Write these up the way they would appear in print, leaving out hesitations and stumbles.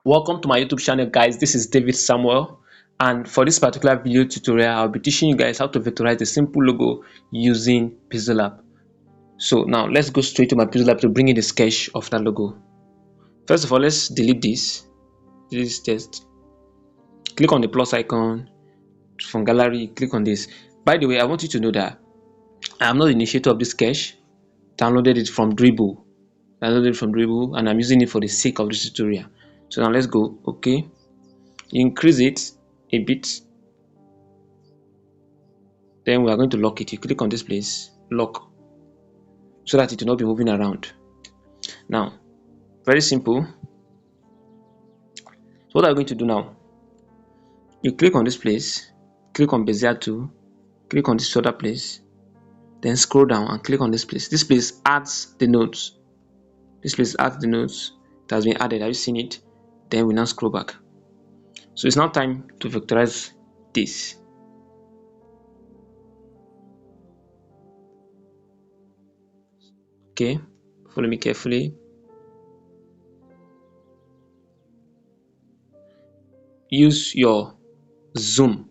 Welcome to my YouTube channel, guys. This is David and for this particular video tutorial I'll be teaching you guys how to vectorize a simple logo using Pixel Lab. So now let's go straight to my Pixel Lab to bring in the sketch of that logo. First of all, let's delete this text. Click on the plus icon from gallery, click on this. By the way, I want you to know that I am not the initiator of this sketch. Downloaded it from Dribble, and I'm using it for the sake of this tutorial. So now let's go. Okay, increase it a bit, then we are going to lock it. You click on this place, lock, so that it will not be moving around. Now, very simple. So what are we going to do now? You click on this place, click on Bezier tool, click on this other place, then scroll down and click on this place. This place adds the nodes. This place adds the nodes. It has been added. Have you seen it? Then we now scroll back. So it's now time to vectorize this. Okay, follow me carefully. Use your zoom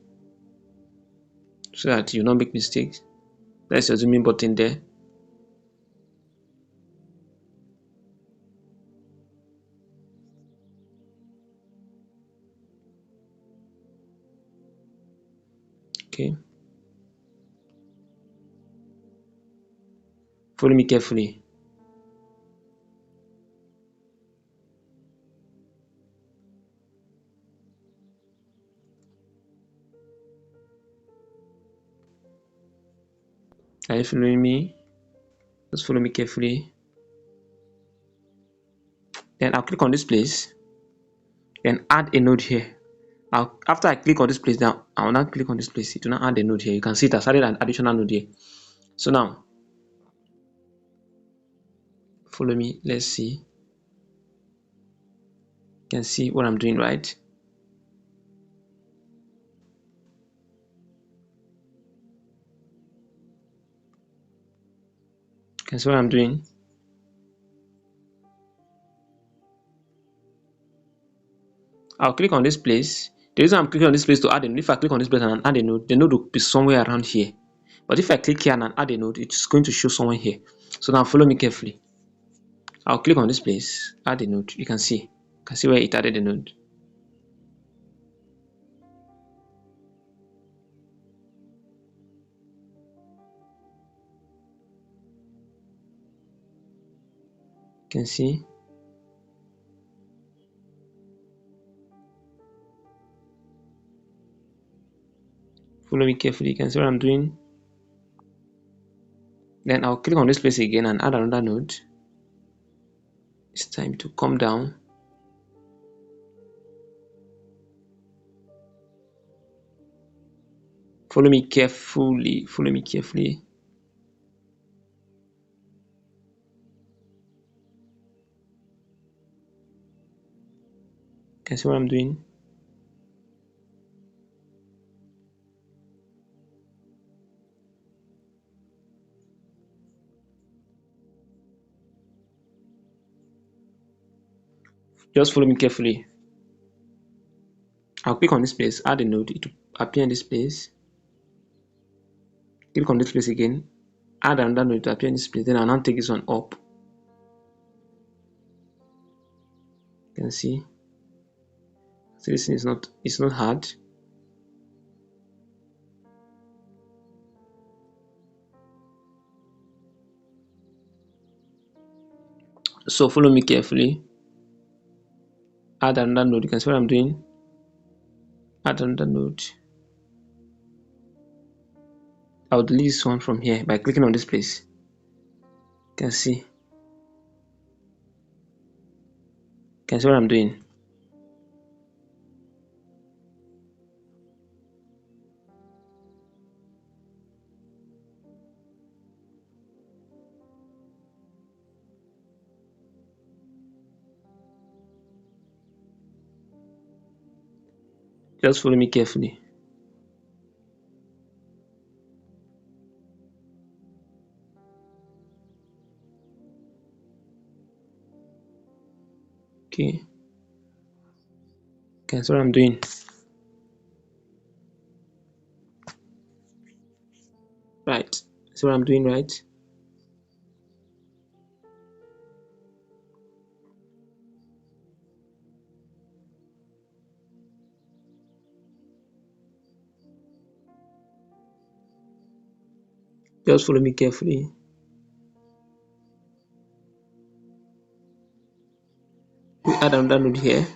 so that you don't make mistakes. There's your zooming button there. Okay, follow me carefully. Are you following me? Just follow me carefully. Then I'll click on this place, then add a node here. After I click on this place, now I'll now click on this place. It will now add a node here. You can see it has added an additional node here. So now follow me. Let's see. You can see what I'm doing, right? You can see what I'm doing. I'll click on this place. The reason I'm clicking on this place to add a node, if I click on this place and add a node, the node will be somewhere around here. But if I click here and add a node, it's going to show someone here. So now follow me carefully. I'll click on this place, add a node. You can see where it added a node. You can see. Follow me carefully. You can see what I'm doing. Then I'll click on this place again and add another node. It's time to come down. Follow me carefully. Follow me carefully. You can see what I'm doing. Just follow me carefully. I'll click on this place, add a node. It will appear in this place. Click on this place again, add another node to appear in this place. Then I'll now take this one up. You can see. So this thing it's not hard. So follow me carefully. Add another node. You can see what I'm doing. Add another node. I'll delete this one from here by clicking on this place. You can see. You can see what I'm doing. Just follow me carefully. Okay. Okay, that's what I'm doing. Right. That's what I'm doing, right? Just follow me carefully. We add another node here.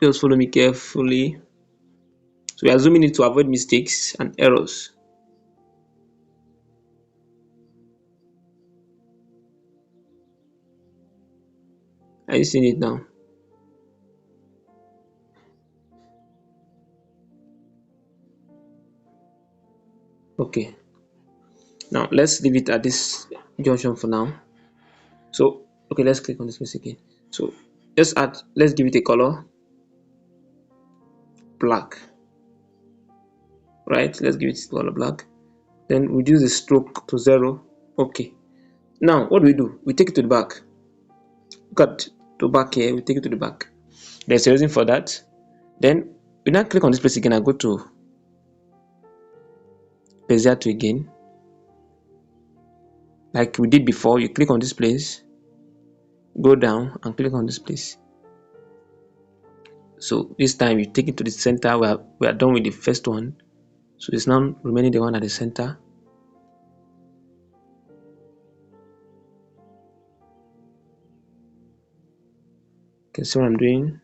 Just follow me carefully. So we are zooming in to avoid mistakes and errors. Are you seeing it now? Okay. Now let's leave it at this junction for now. So okay, let's click on this place again. So let's give it a color black. Right? Let's give it color black. Then reduce the stroke to 0. Okay. Now what do? We take it to the back. Look at the back here, we take it to the back. There's a reason for that. Then we now click on this place again and go to Bezier to again. Like we did before, you click on this place, go down and click on this place. So this time you take it to the center. We are done with the first one. So it's now remaining the one at the center. You can see what I'm doing.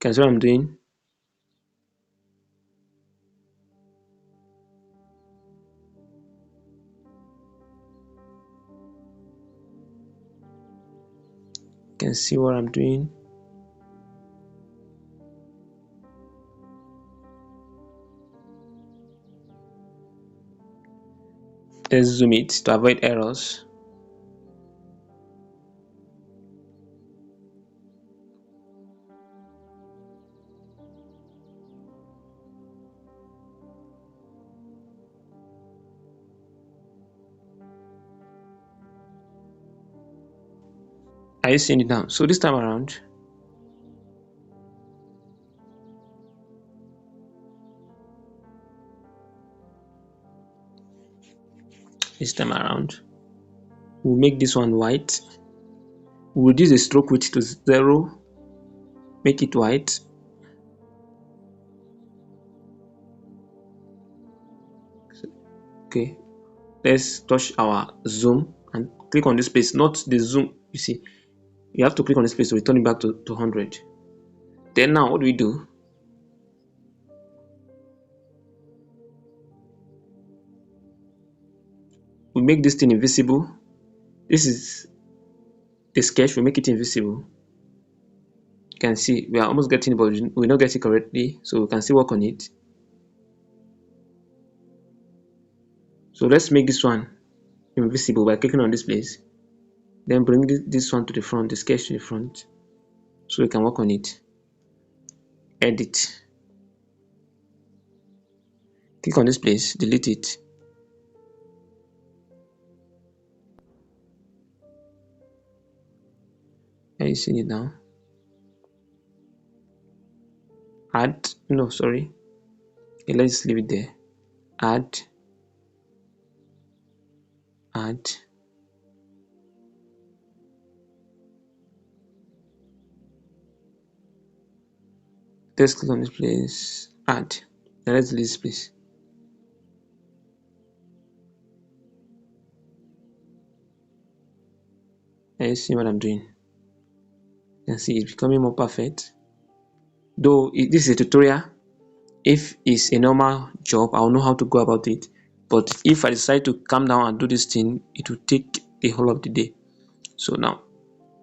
You can see what I'm doing. You can see what I'm doing. Let's zoom it to avoid errors. Are you seeing it now? So this time around, we'll make this one white. We'll reduce the stroke width to 0, make it white. Okay, let's touch our zoom and click on this place, not the zoom. You see, you have to click on this place to return it back to 100. Then now what do? We make this thing invisible. This is the sketch, we make it invisible. You can see we are almost getting it, but we not get it correctly, so we can still work on it. So let's make this one invisible by clicking on this place, then bring this one to the front, the sketch to the front, so we can work on it. Edit, click on this place, delete it. Are you seeing it now? Add, no, sorry. Okay, let's leave it there. Add, add. Let's click on this place, add. Then let's delete this place. Are you seeing what I'm doing? You can see it's becoming more perfect. Though this is a tutorial, if it's a normal job, I'll know how to go about it. But if I decide to come down and do this thing, it will take the whole of the day. So now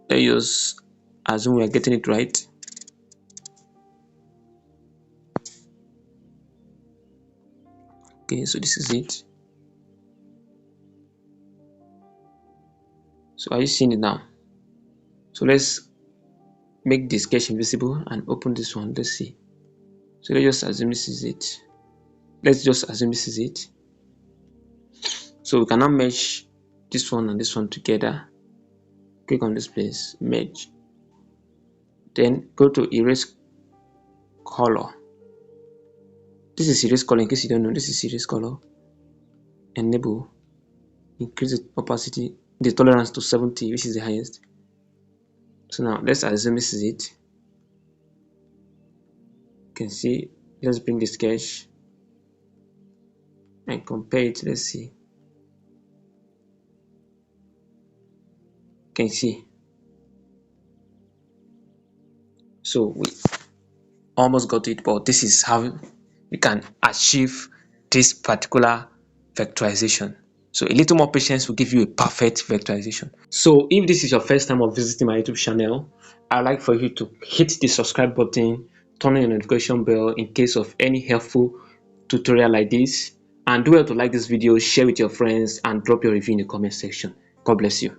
let's just assume we are getting it right. Okay, so this is it. So are you seeing it now? So let's make the sketch invisible and open this one. Let's see. So let's just assume this is it. Let's just assume this is it. So we can now merge this one and this one together. Click on this place, merge. Then go to erase color. This is erase color. In case you don't know, this is erase color. Enable. Increase the opacity, the tolerance to 70, which is the highest. So now let's assume this is it. You can see. Let's bring the sketch and compare it. Let's see. You can see. So we almost got it, but this is how we can achieve this particular vectorization. So a little more patience will give you a perfect vectorization. So if this is your first time of visiting my YouTube channel, I'd like for you to hit the subscribe button, turn on your notification bell in case of any helpful tutorial like this, and do well to like this video, share with your friends, and drop your review in the comment section. God bless you.